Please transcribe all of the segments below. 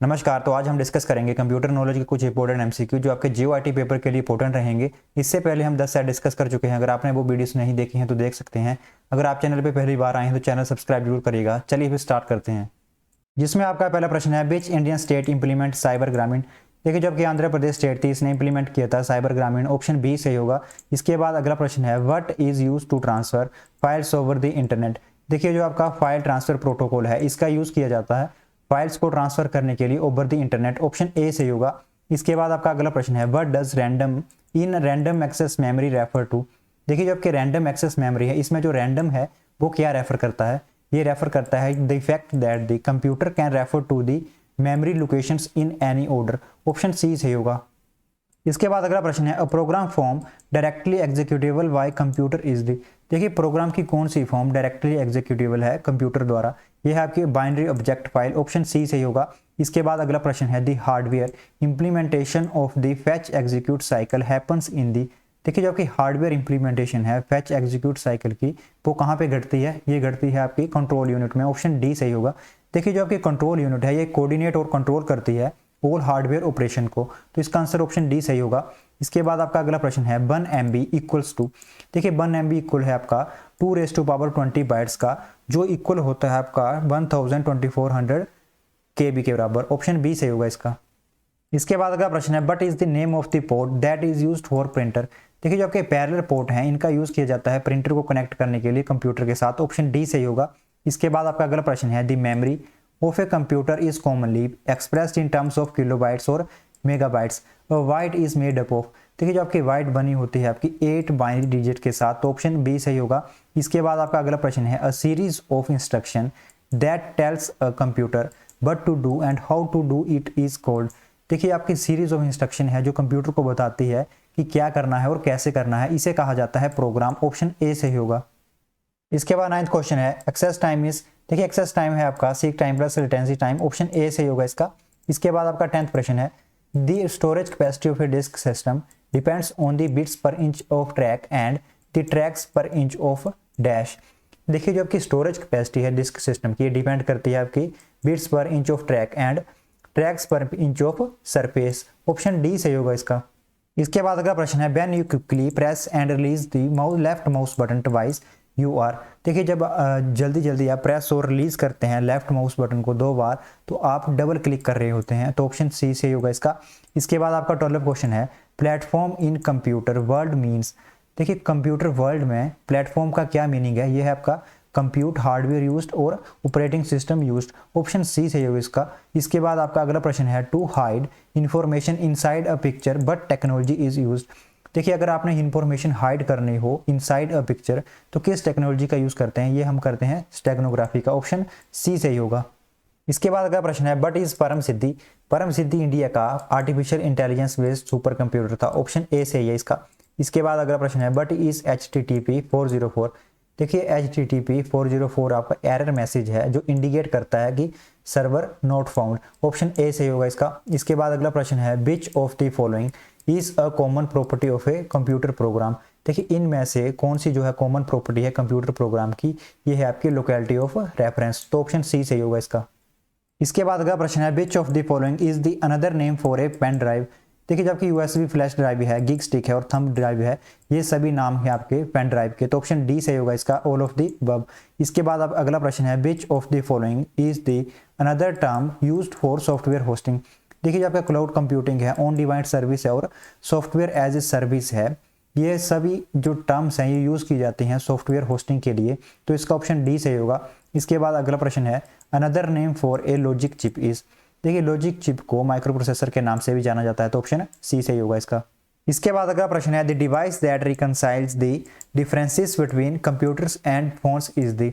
नमस्कार। तो आज हम डिस्कस करेंगे कंप्यूटर नॉलेज के कुछ इंपॉर्टेंट एमसीक्यू जो आपके जीओआईटी पेपर के लिए इंपॉर्टेंट रहेंगे। इससे पहले हम 10 सेट डिस्कस कर चुके हैं। अगर आपने वो वीडियोस नहीं देखी हैं तो देख सकते हैं। अगर आप चैनल पे पहली बार आए हैं तो चैनल सब्सक्राइब जरूर करिएगा। चलिए फिर स्टार्ट करते हैं। जिसमें आपका पहला प्रश्न है, which Indian state implement cyber ग्रामीण। देखिए, जबकि आंध्र प्रदेश स्टेट थी, इसने इंप्लीमेंट किया था साइबर ग्रामीण। ऑप्शन बी सही होगा। इसके बाद अगला प्रश्न है, what is use to transfer files over the internet. देखिए, जो आपका फाइल ट्रांसफर प्रोटोकॉल है, इसका यूज किया जाता है फाइल्स को ट्रांसफर करने के लिए over the internet. Option A सही होगा। इसके बाद आपका अगला प्रश्न है, what does random in random access memory refer to. देखिए, जबकि रैंडम एक्सेस मेमोरी है, इसमें जो रैंडम है वो क्या रेफर करता है? ये रेफर करता है the fact that the computer can refer to the memory locations in any order. Option C सही होगा। इसके बाद अगला प्रश्न है, a program form directly executable by computer is the. देखिए, प्रोग्राम की कौन सी फॉर्म डायरेक्टली एग्जीक्यूटेबल है कंप्यूटर द्वारा? यह है आपकी binary object file. Option C सही होगा। इसके बाद अगला प्रश्न है, the hardware implementation of the fetch execute cycle happens in दी। देखिए, जो आपकी हार्डवेयर इंप्लीमेंटेशन है फैच एग्जीक्यूट साइकिल की, वो कहाँ पे घटती है? ये घटती है आपकी कंट्रोल यूनिट में। ऑप्शन डी सही होगा। देखिए, जो आपकी कंट्रोल यूनिट है ये कोऑर्डिनेट और कंट्रोल करती है ऑल हार्डवेयर ऑपरेशन को, तो इसका आंसर ऑप्शन डी सही होगा। इसके बाद आपका अगला प्रश्न है, 1 MB इक्वल्स टू। देखिए, 1 MB इक्वल है आपका 2⁻20 बाइट्स का, जो इक्वल होता है आपका 1200 KB के बराबर। ऑप्शन बी सही होगा इसका। इसके बाद अगला प्रश्न है, but is the name of the port that is used for printer. देखिए, जो आपके पैरेलल पोर्ट हैं इनका यूज किया जाता है प्रिंटर को कनेक्ट करने के लिए कंप्यूटर के साथ। ऑप्शन डी सही होगा। इसके बाद आपका अगला प्रश्न है, the memory of a computer is commonly expressed in terms of kilobytes और megabytes. Byte is made up of. देखिए, जो आपकी बाइट बनी होती है आपकी 8 बाइनरी डिजिट के साथ, तो ऑप्शन बी सही होगा। इसके बाद आपका अगला प्रश्न है, a series of instruction that tells a computer but to do and how to do it is called. देखिए, आपकी सीरीज ऑफ इंस्ट्रक्शन है जो कंप्यूटर को बताती है कि क्या करना है और कैसे करना है, इसे कहा जाता है प्रोग्राम। ऑप्शन ए सही होगा। इसके बाद 9th क्वेश्चन है, एक्सेस टाइम इज। देखिए, एक्सेस टाइम है आपका seek time plus latency time. Option A सही होगा इसका। इसके बाद आपका 10th प्रश्न है, the storage capacity of a disk system depends on the bits per inch of track and the tracks per inch of dash. देखिए, जो आपकी स्टोरेज कैपेसिटी है डिस्क सिस्टम की, डिपेंड करती है आपकी bits per inch of track and tracks per inch of surface. Option D सही होगा इसका। इसके बाद अगला प्रश्न है, when you quickly press and release the left mouse button twice you are. देखिए, जब जल्दी जल्दी आप प्रेस और रिलीज करते हैं लेफ्ट माउस बटन को 2 बार, तो आप डबल क्लिक कर रहे होते हैं, तो ऑप्शन सी सही होगा इसका। इसके बाद आपका 12वां क्वेश्चन है, platform in computer world means. देखिए, कंप्यूटर वर्ल्ड में प्लेटफॉर्म का क्या मीनिंग है? यह है आपका कंप्यूट हार्डवेयर यूज्ड और operating system used. Option C सही होगा इसका। इसके बाद आपका अगला प्रश्न है, to hide information inside a picture but technology is used. देखिए, अगर आपने इंफॉर्मेशन हाइड करनी हो इनसाइड अ पिक्चर तो किस टेक्नोलॉजी का यूज करते हैं? ये हम करते हैं स्टेगनोग्राफी का। ऑप्शन सी सही होगा। इसके बाद अगला प्रश्न है, बट इज परम सिद्धि। परम सिद्धि इंडिया का artificial intelligence based super computer था। ऑप्शन ए सही है इसका। इसके बाद अगला प्रश्न है, बट इज HTTP 404। देखिए, HTTP 404 आपका एरर मैसेज है जो इंडिकेट करता है कि server not found. Option A सही होगा इसका। इसके बाद अगला प्रश्न है, which of the following is a common property of a computer program. देखिए, इनमें से कौन सी जो है कॉमन प्रॉपर्टी है कंप्यूटर प्रोग्राम की? ये है आपकी लोकेलिटी ऑफ रेफरेंस, तो ऑप्शन सी सही होगा इसका। इसके बाद अगला प्रश्न है, which of the following is the another name for a pen drive. देखिए, जबकि USB फ्लैश ड्राइव है, गिग स्टिक है और थंब ड्राइव है, ये सभी नाम है आपके पेन ड्राइव के, तो ऑप्शन डी सही होगा इसका, ऑल ऑफ द अबव। इसके बाद अब अगला प्रश्न है, which of the following is the another term used for software hosting. देखिए, जब आपका क्लाउड कंप्यूटिंग है, ऑन डिमांड सर्विस है और सॉफ्टवेयर एज ए सर्विस है, ये सभी जो टर्म्स हैं ये यूज़ की जाती हैं सॉफ्टवेयर होस्टिंग के लिए, तो इसका ऑप्शन डी सही होगा। इसके बाद अगला प्रश्न है, another name for A logic chip is. देखिए, लॉजिक चिप को माइक्रो प्रोसेसर के नाम से भी जाना जाता है, तो ऑप्शन सी सही होगा इसका। इसके बाद अगला प्रश्न है, the device that reconciles the differences between computers and phones is the.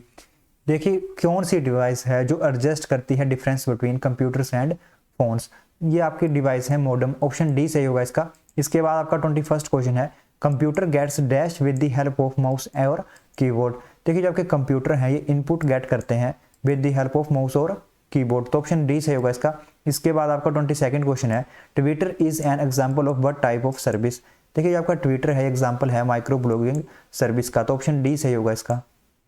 देखिए, कौन सी डिवाइस है जो एडजस्ट करती है difference between computers and phones? ये आपकी डिवाइस है मॉडेम। ऑप्शन डी सही होगा इसका। इसके बाद आपका 21st क्वेश्चन है, computer gets dash with the help of mouse और कीबोर्ड। देखिए, जो आपके कंप्यूटर हैं ये इनपुट गेट करते हैं with the help of mouse और कीबोर्ड, तो ऑप्शन डी सही होगा इसका। इसके बाद आपका 22nd क्वेश्चन है, Twitter is an example of what type of service. देखिए, जो आपका ट्विटर है एग्जांपल है माइक्रो ब्लॉगिंग सर्विस का, तो ऑप्शन डी सही होगा इसका।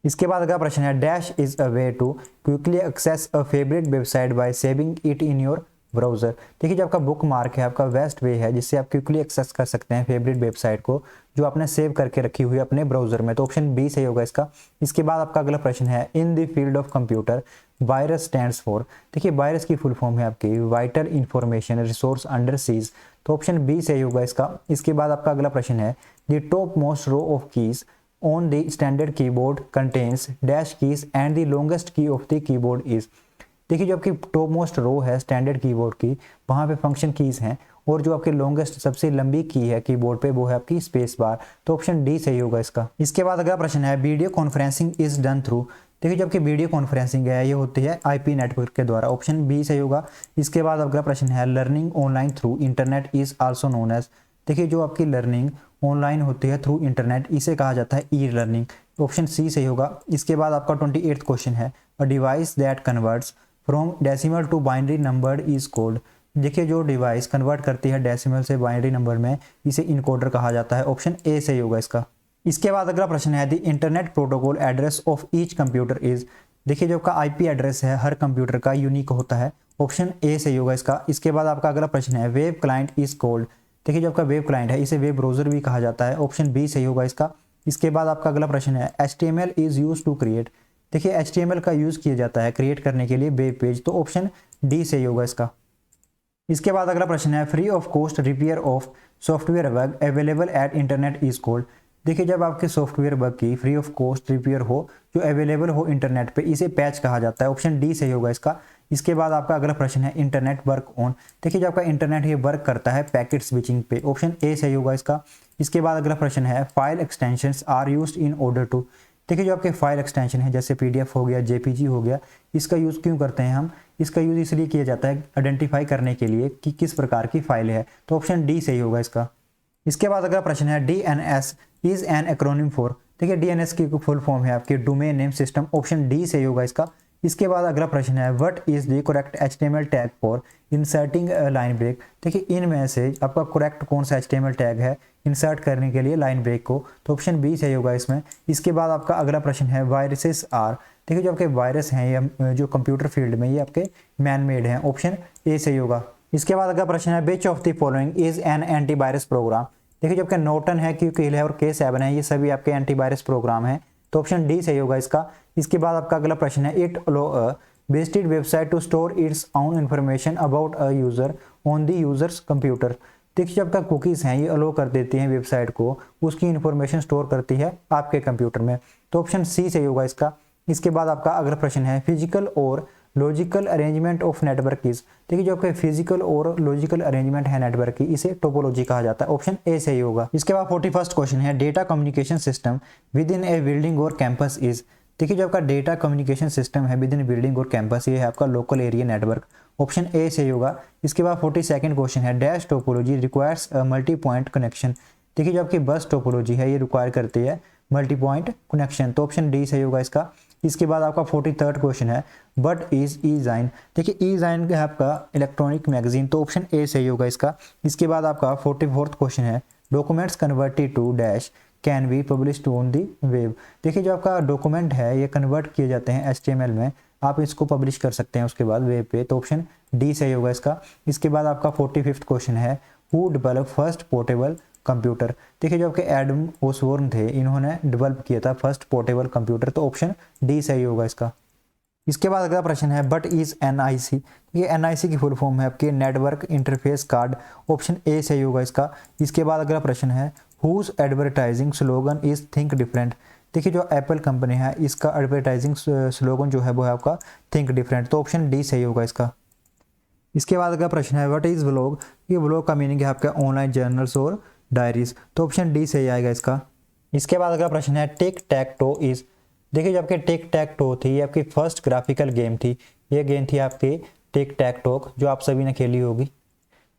इसके बाद अगला प्रश्न है, dash is a way to quickly access a favourite website by saving it in your browser. देखिए जो आपका बुक मार्क है आपका बेस्ट वे है जिससे आप क्विकली एक्सेस कर सकते हैं फेवरेट वेबसाइट को जो आपने सेव करके रखी हुई है अपने ब्राउज़र में। तो ऑप्शन बी सही होगा इसका। इसके बाद आपका अगला प्रश्न है in the field of computer virus stands for. देखिए वायरस की फुल फॉर्म है आपकी vital information resource under seize. तो ऑप्शन बी सही होगा इसका। इसके बाद आपका अगला प्रश्न है the top most row of keys on the standard keyboard contains dash keys and the longest key of the keyboard is. देखिए जो आपकी टॉप मोस्ट रो है स्टैंडर्ड कीबोर्ड की वहाँ पे फंक्शन कीज हैं और जो आपके लॉन्गेस्ट सबसे लंबी की है कीबोर्ड पे वो है आपकी स्पेस बार। तो ऑप्शन डी सही होगा इसका। इसके बाद अगला प्रश्न है video conferencing is done through. देखिए जो आपकी वीडियो कॉन्फ्रेंसिंग है ये होती है आईपी नेटवर्क के द्वारा। ऑप्शन बी सही होगा। इसके बाद अगला प्रश्न है learning online through internet is also known as. देखिए जो आपकी लर्निंग ऑनलाइन होती है थ्रू इंटरनेट इसे कहा जाता है ई लर्निंग। ऑप्शन सी सही होगा। इसके बाद आपका 28th क्वेश्चन है a device that converts from decimal to binary number is called. देखिए जो डिवाइस कन्वर्ट करती है डेसिमल से बाइनरी नंबर में इसे इनकोडर कहा जाता है। ऑप्शन ए सही होगा इसका। इसके बाद अगला प्रश्न है the internet protocol address of each computer is. देखिए जो आपका आईपी एड्रेस है हर कंप्यूटर का यूनिक होता है। ऑप्शन ए सही होगा इसका। इसके बाद आपका अगला प्रश्न है वेब क्लाइंट इज कॉल्ड। देखिए जो आपका वेब क्लाइंट है इसे वेब ब्राउजर भी कहा जाता है। ऑप्शन बी सही होगा इसका। इसके बाद आपका अगला प्रश्न है HTML is use to create. देखिए HTML का यूज किया जाता है क्रिएट करने के लिए वेब पेज। तो ऑप्शन डी सही होगा इसका। इसके बाद अगला प्रश्न है free of cost repair of software bug available at internet is called. देखिए जब आपके सॉफ्टवेयर बग की फ्री ऑफ कॉस्ट रिपेयर हो जो अवेलेबल हो इंटरनेट पे इसे पैच कहा जाता है। ऑप्शन डी सही होगा इसका। इसके बाद आपका अगला प्रश्न है इंटरनेट वर्क ऑन। देखिए जब आपका इंटरनेट ये वर्क करता है पैकेट स्विचिंग पे। ऑप्शन ए सही होगा इसका। इसके बाद अगला प्रश्न है file extensions are used in order to. देखिए जो आपके फाइल एक्सटेंशन है जैसे PDF हो गया JPG हो गया इसका यूज़ क्यों करते हैं हम। इसका यूज़ इसलिए किया जाता है आइडेंटिफाई करने के लिए कि किस प्रकार की फाइल है। तो ऑप्शन डी सही होगा इसका। इसके बाद अगला प्रश्न है DNS is an acronym for. देखिए DNS की फुल फॉर्म है आपके domain name system. Option D सही होगा इसका। इसके बाद अगला प्रश्न है what is the correct HTML tag for inserting line break. देखिए इनमें से आपका करेक्ट कौन सा HTML टैग है इंसर्ट करने के लिए लाइन ब्रेक को। तो ऑप्शन बी सही होगा इसमें। इसके बाद आपका अगला प्रश्न है वायरसेस आर। देखिए जो आपके वायरस हैं ये जो कंप्यूटर फील्ड में ये आपके मैन मेड हैं। ऑप्शन ए सही होगा। इसके बाद अगला प्रश्न है which of the following is an antivirus program. देखिए जो आपके नोटन है QKill है और K7 है ये सभी आपके एंटीवायरस प्रोग्राम है। तो ऑप्शन डी सही होगा इसका। इसके बाद आपका अगला प्रश्न है it allow a visited website to store its own information about a user on the user's computer. देखिए जब आपका कुकीज़ हैं ये अलो कर देती हैं वेबसाइट को उसकी इन्फॉर्मेशन स्टोर करती है आपके कंप्यूटर में। तो ऑप्शन सी सही होगा इसका। इसके बाद आपका अगला प्रश्न है फिजिकल और logical arrangement of network is. देखिए जो आपका फिजिकल और लॉजिकल अरेंजमेंट है नेटवर्क की इसे टोपोलॉजी कहा जाता है। ऑप्शन ए सही होगा। इसके बाद 41st क्वेश्चन है data communication system with in A building और कैंपस इज। देखिए जो आपका डेटा कम्युनिकेशन सिस्टम है विद इन बिल्डिंग और कैंपस ये है आपका local area network. Option A सही होगा। इसके बाद 42nd क्वेश्चन है dash topology requires a multi point connection. देखिए जो आपकी बस टोपोलॉजी है ये रिक्वायर करती है मल्टी पॉइंट कनेक्शन। तो ऑप्शन डी सही होगा इसका। इसके बाद आपका 43rd क्वेश्चन है बट इज ई-ज़ाइन। देखिए ई-ज़ाइन है आपका इलेक्ट्रॉनिक मैगजीन। तो ऑप्शन ए सही होगा इसका। इसके बाद आपका 44th क्वेश्चन है documents converted to dash can be published on the web. देखिए जो आपका डॉक्यूमेंट है ये कन्वर्ट किए जाते हैं HTML में आप इसको पब्लिश कर सकते हैं उसके बाद वेब पे। तो ऑप्शन डी सही होगा इसका। इसके बाद आपका 45th क्वेश्चन है who develop first portable computer. देखिए जो आपके एडम ओसबोर्न थे इन्होंने डेवलप किया था फर्स्ट पोर्टेबल कंप्यूटर। तो ऑप्शन डी सही होगा इसका। इसके बाद अगला प्रश्न है बट इज NIC। ये NIC की फुल फॉर्म है आपके network interface card. Option A सही होगा इसका। इसके बाद अगला प्रश्न है whose advertising slogan is think different. देखिए जो एप्पल कंपनी है इसका एडवर्टाइजिंग स्लोगन जो है वो है आपका थिंक डिफरेंट। तो ऑप्शन डी सही होगा इसका। इसके बाद अगला प्रश्न है व्हाट इज व्लॉग। ये व्लॉग का मीनिंग है आपका ऑनलाइन जर्नल्स और डायरीज। तो ऑप्शन डी सही आएगा इसका। इसके बाद अगला प्रश्न है टिक टैक टो इज। देखिए जो आपके टिक टैक टो थी ये आपकी फर्स्ट ग्राफिकल गेम थी। ये गेम थी आपकी टिक टैक टोक जो आप सभी ने खेली होगी।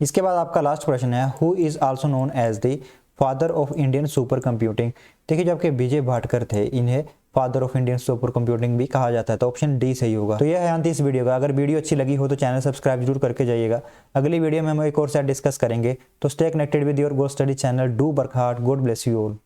इसके बाद आपका लास्ट प्रश्न है who is also known as the father of Indian super computing. देखिए जो आपके विजय भाटकर थे इन्हें father of Indian super computing भी कहा जाता है। तो ऑप्शन डी सही होगा। तो यह है अंत इस वीडियो का। अगर वीडियो अच्छी लगी हो तो चैनल सब्सक्राइब जरूर करके जाइएगा। अगली वीडियो में हम एक और सेट डिस्कस करेंगे। तो stay connected with your go study channel. Do work hard. God bless you all.